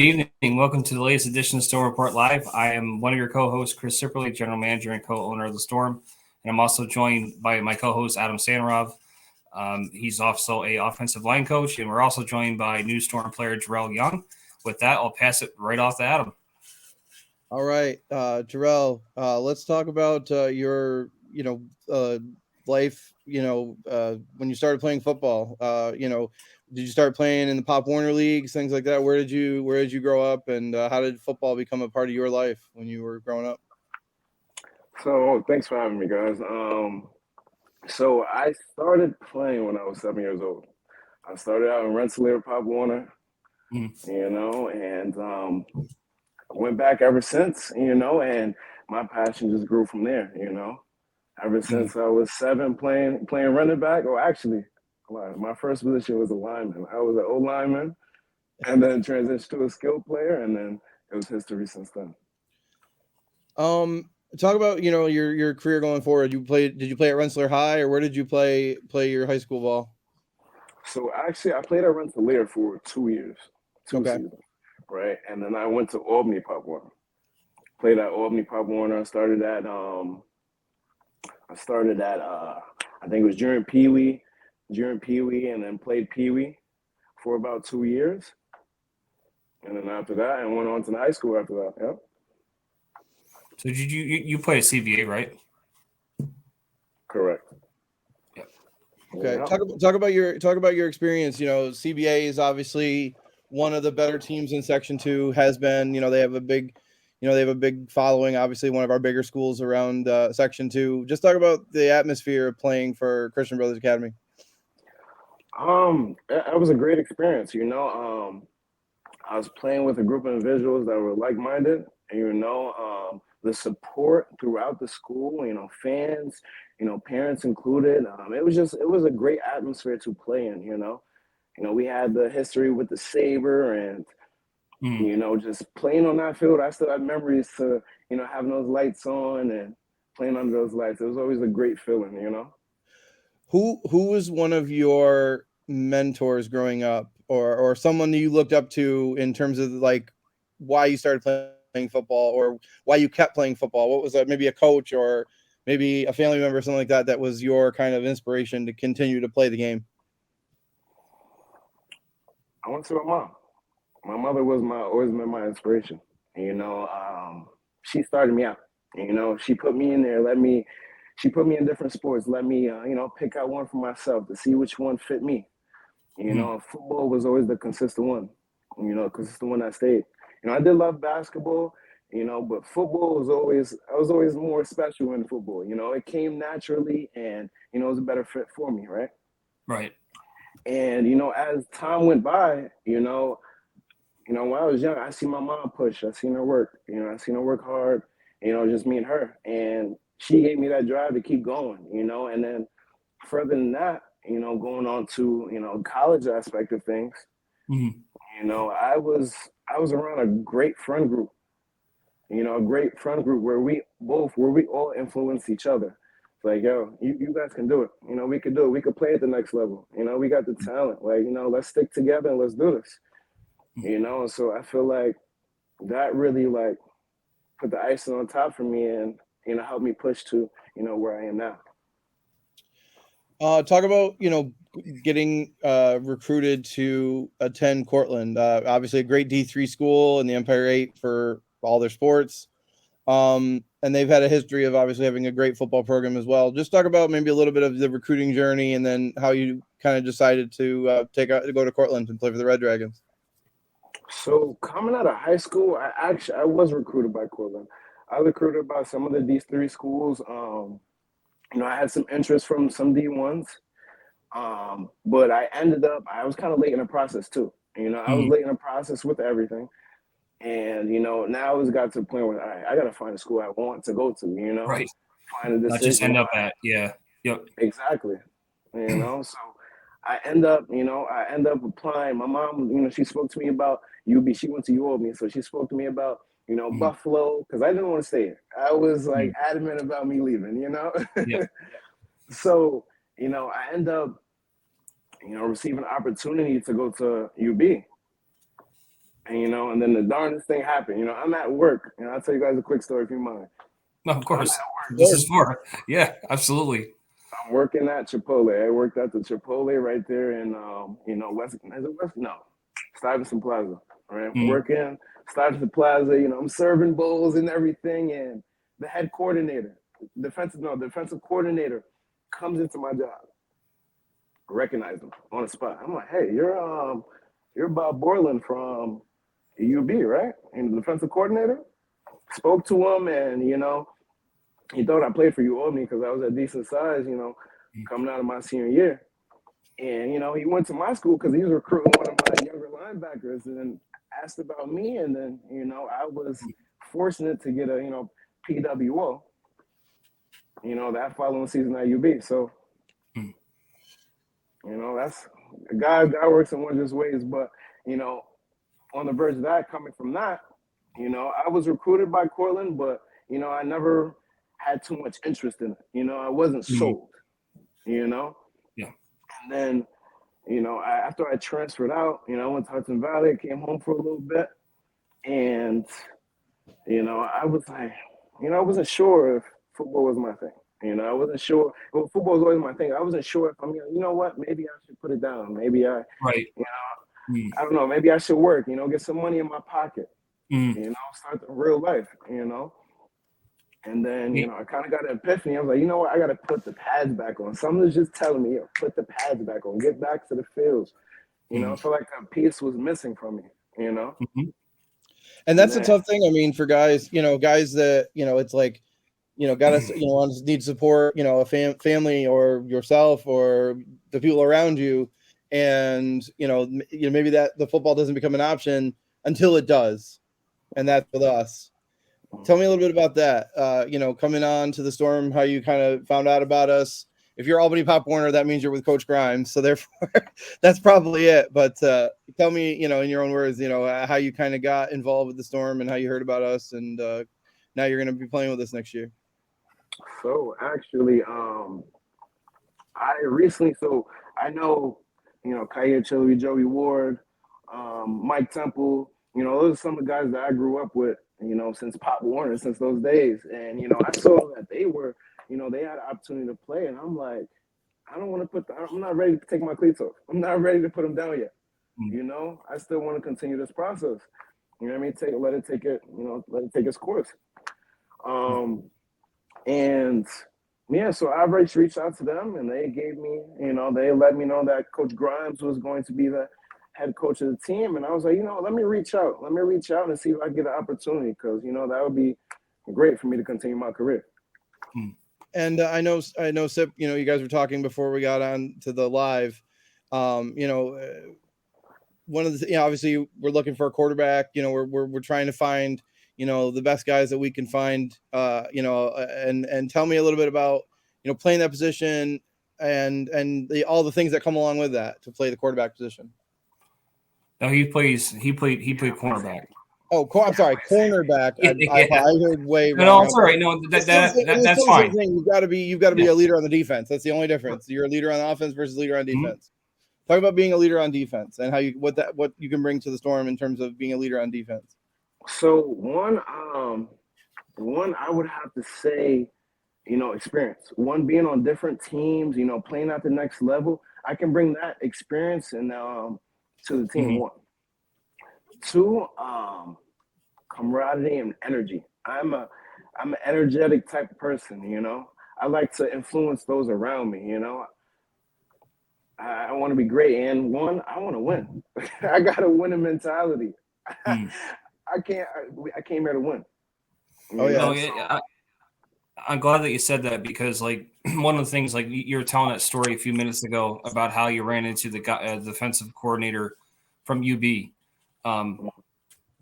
evening. Welcome to the latest edition of Storm Report Live. I am one of your co-hosts, Chris Sipperly, general manager and co-owner of the Storm, and I'm also joined by my co-host Adam Sanarov. He's also a offensive line coach, and we're also joined by new Storm player Jarrell Young. With that, I'll pass it right off to Adam. All right, Jarrell, let's talk about your, life. When you started playing football. Did you start playing in the Pop Warner leagues, things like that? Where did you grow up, and how did football become a part of your life when you were growing up? So thanks for having me, guys. So I started playing when I was 7 years old. I started out in Rensselaer, Pop Warner, and went back ever since, and my passion just grew from there, Ever since I was seven, playing running back, or actually, my first position was a lineman. I was an O lineman, and then transitioned to a skill player, and then it was history since then. Talk about your career going forward. Did you play at Rensselaer High, or where did you play your high school ball? So actually, I played at Rensselaer for 2 years, two Okay. seasons, right? And then I went to Albany Pop Warner. Played at Albany Pop Warner. I think it was during Pee Wee, and then played Pee Wee for about 2 years, and then after that, I went on to the high school after that. Yep. So did you played at CBA, right? Correct. Yep. Okay. Yep. Talk about your experience. CBA is obviously one of the better teams in Section 2. Has been. They have a big following. Obviously, one of our bigger schools around Section 2. Just talk about the atmosphere of playing for Christian Brothers Academy. It was a great experience. I was playing with a group of individuals that were like-minded, and the support throughout the school. Fans, parents included. It was a great atmosphere to play in. We had the history with the Saber, and just playing on that field. I still have memories to having those lights on and playing under those lights. It was always a great feeling. Who was one of your mentors growing up, or someone that you looked up to in terms of like why you started playing football, or why you kept playing football? What was that? Maybe a coach, or maybe a family member, something like that, that was your kind of inspiration to continue to play the game? I went to my mom. My mother was always been my inspiration. She started me out. She put me in there, she put me in different sports, let me, pick out one for myself to see which one fit me. Football was always the consistent one, consistent one that stayed. I did love basketball, but football I was always more special in football. It came naturally, and, it was a better fit for me, right? Right. And, as time went by, when I was young, I seen my mom push. I seen her work. I seen her work hard. Just me and her, and she gave me that drive to keep going. And then further than that, going on to college aspect of things. I was around a great friend group. A great friend group where we all influenced each other. It's like, yo, you guys can do it. We could do it. We could play at the next level. We got the talent. Like, let's stick together and let's do this. So I feel like that really like put the icing on top for me, and helped me push to where I am now. Talk about getting recruited to attend Cortland. Obviously, a great D3 school in the Empire 8 for all their sports, and they've had a history of obviously having a great football program as well. Just talk about maybe a little bit of the recruiting journey, and then how you kind of decided to go to Cortland and play for the Red Dragons. So coming out of high school, I was recruited by Cortland. I was recruited by some of the D3 schools. I had some interest from some D1s, but I was kind of late in the process too. I was late in the process with everything, and now it's got to the point where I got to find a school I want to go to. Right. Find a decision. Not just end up at Yep. Exactly. So I end up applying. My mom, she spoke to me about UB. She went to UOB, so she spoke to me about, Buffalo, because I didn't want to stay here. I was like adamant about me leaving, Yep. So, I end up, receiving an opportunity to go to UB. And then the darndest thing happened. I'm at work. I'll tell you guys a quick story if you mind. Of course. I'm at work. This is for. Yeah, absolutely. I'm working at Chipotle. I worked at the Chipotle right there in, West. Is it West? No, Stuyvesant Plaza. All right, working Stuyvesant Plaza. I'm serving bowls and everything, and the head coordinator, defensive coordinator, comes into my job. I recognize him on the spot. I'm like, hey, you're Bob Borland from UB, right? And the defensive coordinator spoke to him, and he thought I played for UOB because I was a decent size, coming out of my senior year. And, he went to my school because he was recruiting one of my younger linebackers and then asked about me. And then, I was fortunate to get a, PWO, that following season at UB. So, that's God works in wondrous ways. But, on the verge of that, coming from that, I was recruited by Cortland, but, I never had too much interest in it. I wasn't sold, Yeah. And then, after I transferred out, I went to Hudson Valley, came home for a little bit. And, I was like, I wasn't sure if football was my thing. I wasn't sure. Well, football was always my thing. I wasn't sure if you know what, maybe I should put it down. Maybe I, Right. I don't know, maybe I should work, get some money in my pocket, start the real life, And then, I kind of got an epiphany. I was like, you know what? I got to put the pads back on. Someone's just telling me, put the pads back on. Get back to the fields. I feel like a piece was missing from me, And that's a tough thing. I mean, for guys, guys that, it's like, gotta, need support, a family or yourself or the people around you. And, maybe that the football doesn't become an option until it does. And that's with us. Tell me a little bit about that. Coming on to the Storm, how you kind of found out about us. If you're Albany Pop Warner, that means you're with Coach Grimes. So therefore, that's probably it. But tell me, in your own words, how you kind of got involved with the Storm and how you heard about us. And now you're going to be playing with us next year. So actually, I know, Kaya Chili, Joey Ward, Mike Temple, those are some of the guys that I grew up with, since Pop Warner, since those days. And, I saw that they were, they had an opportunity to play. And I'm like, I'm not ready to take my cleats off. I'm not ready to put them down yet. I still want to continue this process. You know what I mean? Let it take its course. And yeah, so I reached out to them and they gave me, they let me know that Coach Grimes was going to be the head coach of the team. And I was like, let me reach out. Let me reach out and see if I get an opportunity because, that would be great for me to continue my career. And I know, Sip, you guys were talking before we got on to the live. One of the, obviously we're looking for a quarterback. We're trying to find, the best guys that we can find. And tell me a little bit about, playing that position and all the things that come along with that to play the quarterback position. No, he played cornerback. Oh, I'm sorry, cornerback. I heard way wrong. No, it's all right. No, that's fine. You've got to be a leader on the defense. That's the only difference. You're a leader on offense versus leader on defense. Talk about being a leader on defense and how what you can bring to the Storm in terms of being a leader on defense. So one I would have to say, experience. One, being on different teams, playing at the next level. I can bring that experience and to the team. One. Two, camaraderie and energy. I'm an energetic type of person, I like to influence those around me, I want to be great. And one, I want to win. I got a winning mentality. I came here to win. I'm glad that you said that because, like, one of the things, like, you were telling that story a few minutes ago about how you ran into the defensive coordinator from UB.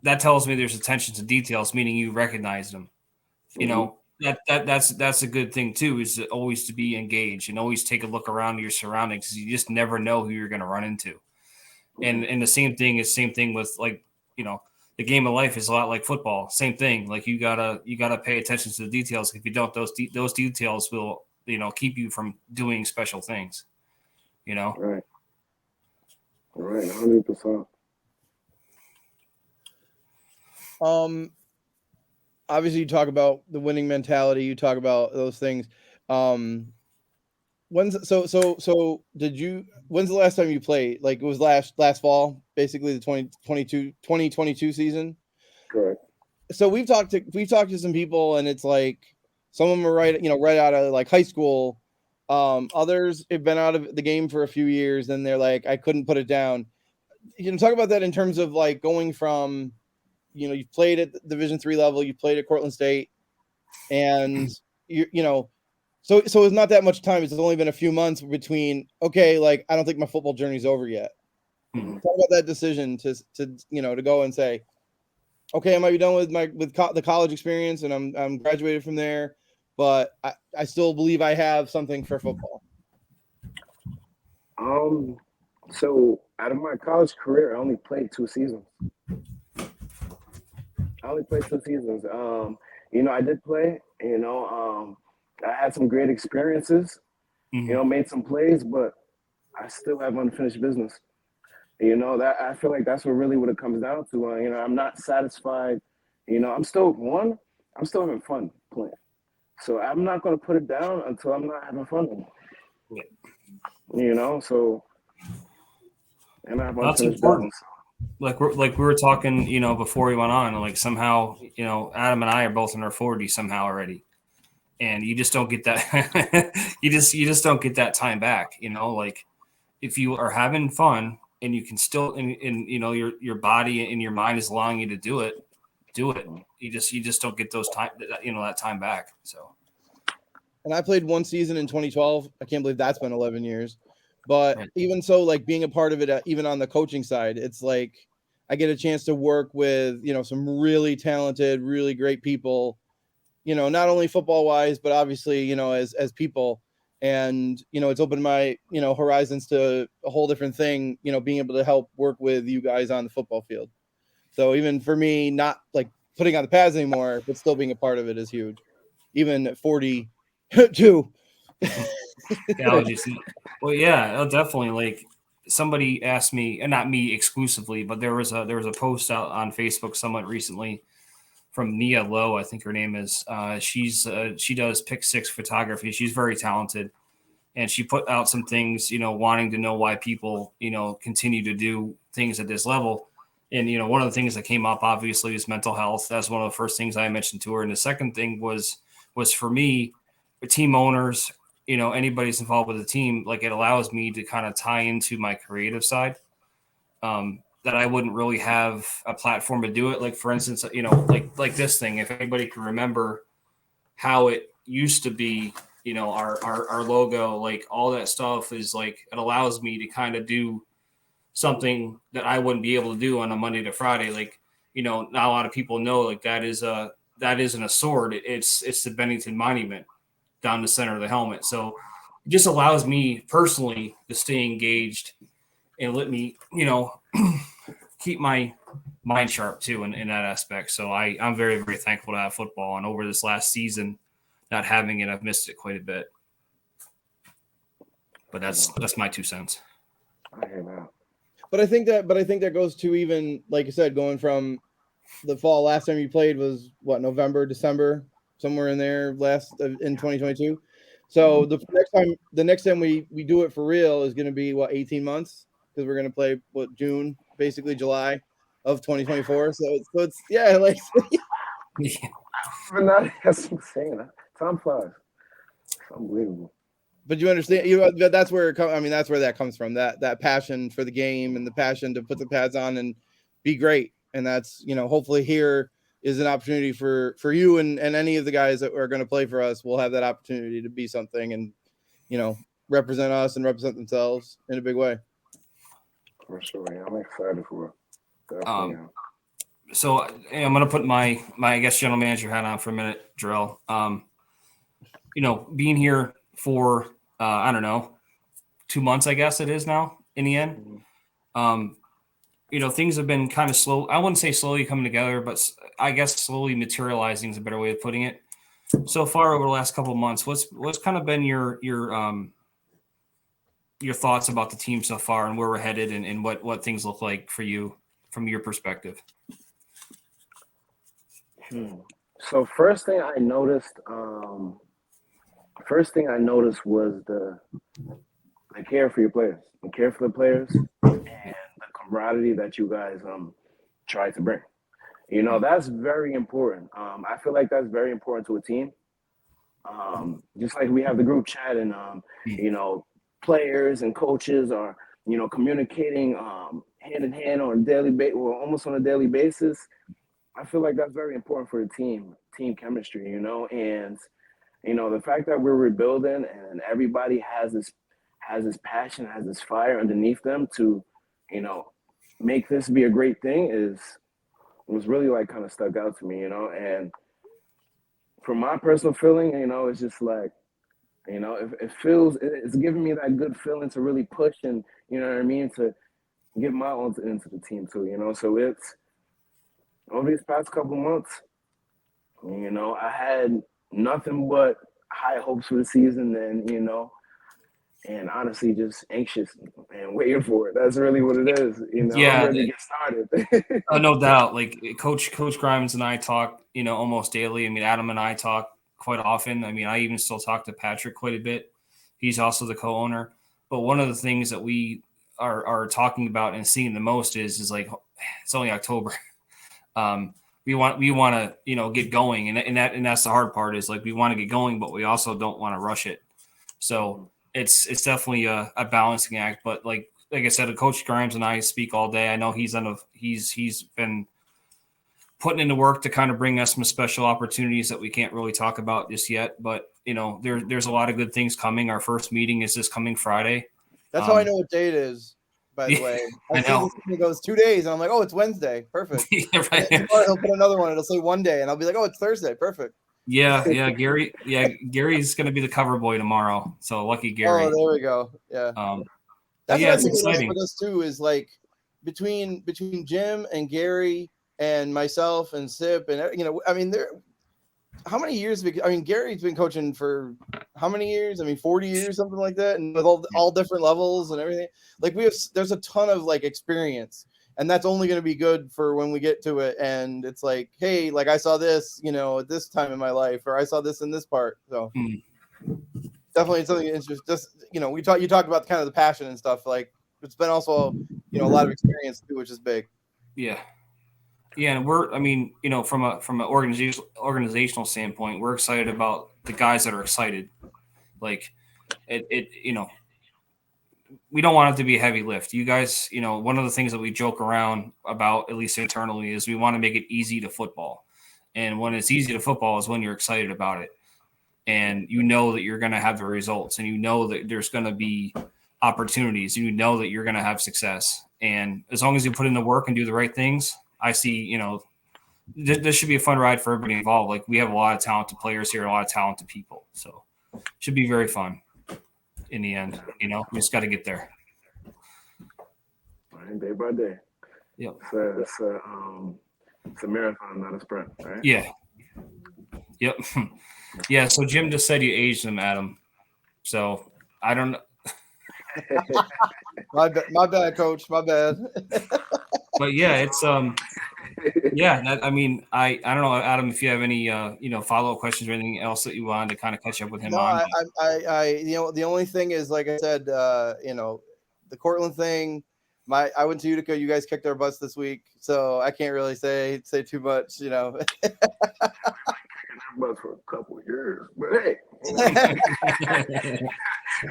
That tells me there's attention to details, meaning you recognized him. That's a good thing too. Is always to be engaged and always take a look around your surroundings because you just never know who you're going to run into. And the same thing with, like, the game of life is a lot like football. Same thing. Like you gotta pay attention to the details. If you don't, those details will keep you from doing special things. Right. 100%. Obviously you talk about the winning mentality, you talk about those things. When's the last time you played? Like it was last fall, basically the 2022 season. Correct. So we've talked to some people, and it's like some of them are right out of like high school. Others have been out of the game for a few years, and they're like, I couldn't put it down. You can talk about that in terms of like going from, you've played at the Division III level, you played at Cortland State, and so it's not that much time. It's only been a few months between. Okay, like I don't think my football journey's over yet. Mm-hmm. Talk about that decision to go and say, okay, I might be done with the college experience, and I'm graduated from there, but I still believe I have something for football. So out of my college career, I only played 2 seasons. I did play. I had some great experiences. Mm-hmm. Made some plays, but I still have unfinished business. That I feel like that's what it comes down to. I'm not satisfied. I'm still having fun playing. So I'm not going to put it down until I'm not having fun anymore. So and I have That's unfinished important. business. Like we were talking, before we went on, like somehow, Adam and I are both in our 40s somehow already. And you just don't get that. you just don't get that time back. Like if you are having fun and you can still, and your body and your mind is allowing you to do it. You just don't get those time, that time back. So. And I played one season in 2012. I can't believe that's been 11 years. But even so, like being a part of it, even on the coaching side, it's like I get a chance to work with, some really talented, really great people, not only football wise, but obviously, as people. And, it's opened my, horizons to a whole different thing, being able to help work with you guys on the football field. So even for me, not like putting on the pads anymore, but still being a part of it is huge. Even at 42. Well, yeah, definitely. Like somebody asked me, and not me exclusively, but there was a post out on Facebook somewhat recently from Nia Lowe, I think her name is. She does pick six photography. She's very talented, and she put out some things, wanting to know why people, continue to do things at this level. And one of the things that came up obviously is mental health. That's one of the first things I mentioned to her. And the second thing was for me, team owners, anybody's involved with the team, like it allows me to kind of tie into my creative side. That I wouldn't really have a platform to do it. Like for instance, like this thing, if anybody can remember how it used to be, our logo, like all that stuff is like, it allows me to kind of do something that I wouldn't be able to do on a Monday to Friday. Like, not a lot of people know, like that isn't a sword. It's the Bennington Monument down the center of the helmet. So it just allows me personally to stay engaged and let me, keep my mind sharp too in that aspect. So I'm very, very thankful to have football. And over this last season, not having it, I've missed it quite a bit. But that's my 2 cents. I hear that. But I think that goes to, even like you said, going from the fall. Last time you played was what, November, December, somewhere in there in 2022. So the next time we do it for real is going to be 18 months, because we're going to play June, basically July of 2024. So it's yeah, like But not that's insane. Time flies. It's unbelievable. But you understand, that's where it comes. I mean, that's where that comes from. That passion for the game and the passion to put the pads on and be great. And that's, hopefully here is an opportunity for you and any of the guys that are going to play for us will have that opportunity to be something and, represent us and represent themselves in a big way. For sure, yeah, I'm excited for it. Definitely. So I'm going to put my I guess general manager hat on for a minute, Jarrell. Being here for I don't know, 2 months, I guess it is now in the end. Things have been kind of slow. I wouldn't say slowly coming together, but I guess slowly materializing is a better way of putting it. So far over the last couple of months, what's kind of been your thoughts about the team so far and where we're headed and what things look like for you from your perspective? So first thing I noticed was the care for your players, the care for the players, and the camaraderie that you guys try to bring. That's very important. I feel like that's very important to a team. Just like we have the group chat and you know, players and coaches are communicating hand in hand on a daily basis, well, almost on a daily basis. I feel like that's very important for the team chemistry. And the fact that we're rebuilding and everybody has this passion, has this fire underneath them to, you know, make this be a great thing is was really like kind of stuck out to me. And from my personal feeling, it's just like, it's giving me that good feeling to really push and, you know what I mean, to give my own into the team too. So it's over these past couple months, I had nothing but high hopes for the season and honestly just anxious and waiting for it. That's really what it is. I'm Yeah, ready to get started. no doubt. Like Coach Grimes and I talk, almost daily. I mean, Adam and I talk quite often. I mean, I even still talk to Patrick quite a bit. He's also the co-owner. But one of the things that we are talking about and seeing the most is like it's only October. We want to get going, and that's the hard part is like we want to get going, but we also don't want to rush it. So it's definitely a balancing act. But like I said, Coach Grimes and I speak all day. I know he's been putting into work to kind of bring us some special opportunities that we can't really talk about just yet. But there's a lot of good things coming. Our first meeting is this coming Friday. That's how I know what day it is. By the way, I see know. this thing that goes 2 days, and I'm like, oh, it's Wednesday, perfect. Yeah, right. Tomorrow he'll put another one; it'll say one day, and I'll be like, oh, it's Thursday, perfect. Yeah, Gary's going to be the cover boy tomorrow. So lucky Gary. Oh, there we go. Yeah. That's what I it's think exciting with us too is like between Jim and Gary and myself and Sip and I mean how many years? I mean, Gary's been coaching for how many years? I mean, 40 years, something like that, and with all different levels and everything. Like there's a ton of like experience, and that's only going to be good for when we get to it. And it's like, hey, like I saw this, at this time in my life, or I saw this in this part. So definitely something interesting. Just you talked about kind of the passion and stuff. Like it's been also a lot of experience too, which is big. Yeah. Yeah, and from an organizational standpoint, we're excited about the guys that are excited. Like, we don't want it to be a heavy lift. You guys, one of the things that we joke around about, at least internally, is we want to make it easy to football. And when it's easy to football is when you're excited about it. And that you're going to have the results, and that there's going to be opportunities, and that you're going to have success. And as long as you put in the work and do the right things, I see, this should be a fun ride for everybody involved. Like we have a lot of talented players here, a lot of talented people. So it should be very fun in the end. We just got to get there. Day by day. Yep. It's a marathon, not a sprint, right? Yeah. Yep. Yeah. So Jim just said you aged him, Adam. So I don't know. My bad, Coach. My bad. But yeah, it's yeah. I don't know, Adam, if you have any follow up questions or anything else that you wanted to kind of catch up with him no, on. The only thing is, like I said, the Cortland thing. I went to Utica. You guys kicked our butts this week, so I can't really say too much. Butts for a couple of years, but hey.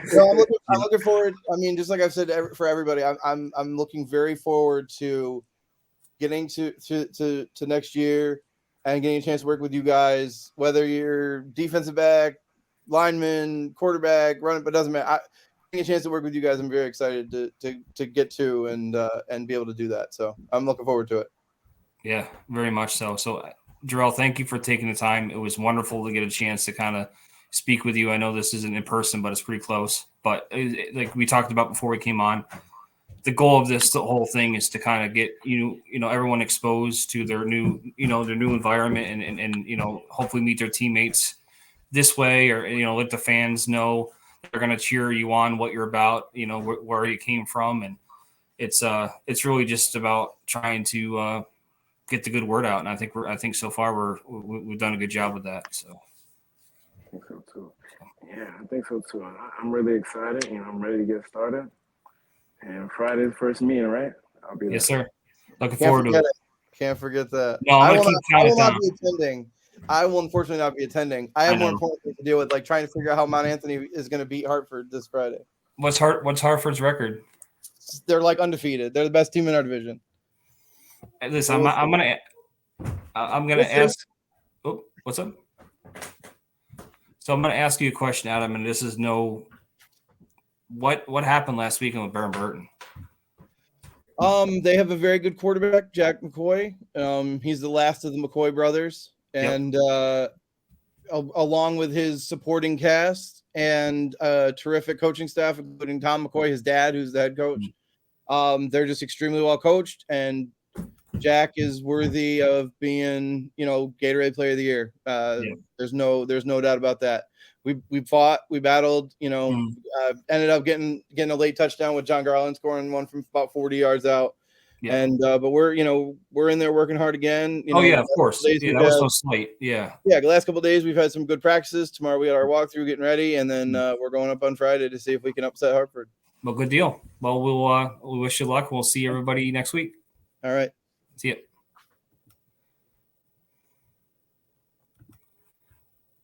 So I'm looking forward. I mean, just like I've said for everybody, I'm looking very forward to getting to next year and getting a chance to work with you guys, whether you're defensive back, lineman, quarterback, running, but it doesn't matter. Getting a chance to work with you guys, I'm very excited to get to and be able to do that. So I'm looking forward to it. Yeah, very much so. So Jarrell, thank you for taking the time. It was wonderful to get a chance to kind of speak with you. I know this isn't in person, but it's pretty close. But like we talked about before we came on, the goal of the whole thing is to kind of get everyone exposed to their new environment and hopefully meet their teammates this way, or let the fans know they're going to cheer you on, what you're about, where you came from, and it's really just about trying to get the good word out. And I think so far we've done a good job with that. So I think so too. Yeah, I think so too. I'm really excited. I'm ready to get started. And Friday's first meeting, right? I'll be there. yes, sir. Looking Can't forward to forget it. it. Can't forget that. No, I'm gonna keep I counting will not down. be attending. I will unfortunately not be attending. I have more know. important things to deal with, like trying to figure out how Mount Anthony is going to beat Hartford this Friday. What's Hartford's record? They're like undefeated. They're the best team in our division. Hey, listen, I'm gonna ask. Oh, what's up? So I'm gonna ask you a question, Adam, and this is what happened last weekend with Burton? They have a very good quarterback, Jack McCoy. He's the last of the McCoy brothers, and along with his supporting cast and terrific coaching staff, including Tom McCoy, his dad, who's the head coach. They're just extremely well coached, and Jack is worthy of being, Gatorade Player of the Year. There's no doubt about that. We fought, we battled, ended up getting a late touchdown with John Garland scoring one from about 40 yards out. Yeah. And but we're in there working hard again. Of course. Yeah, that was so slight. Yeah. Yeah, the last couple of days we've had some good practices. Tomorrow we got our walkthrough getting ready, and then we're going up on Friday to see if we can upset Hartford. Well, good deal. Well, we wish you luck. We'll see everybody next week. All right. See you.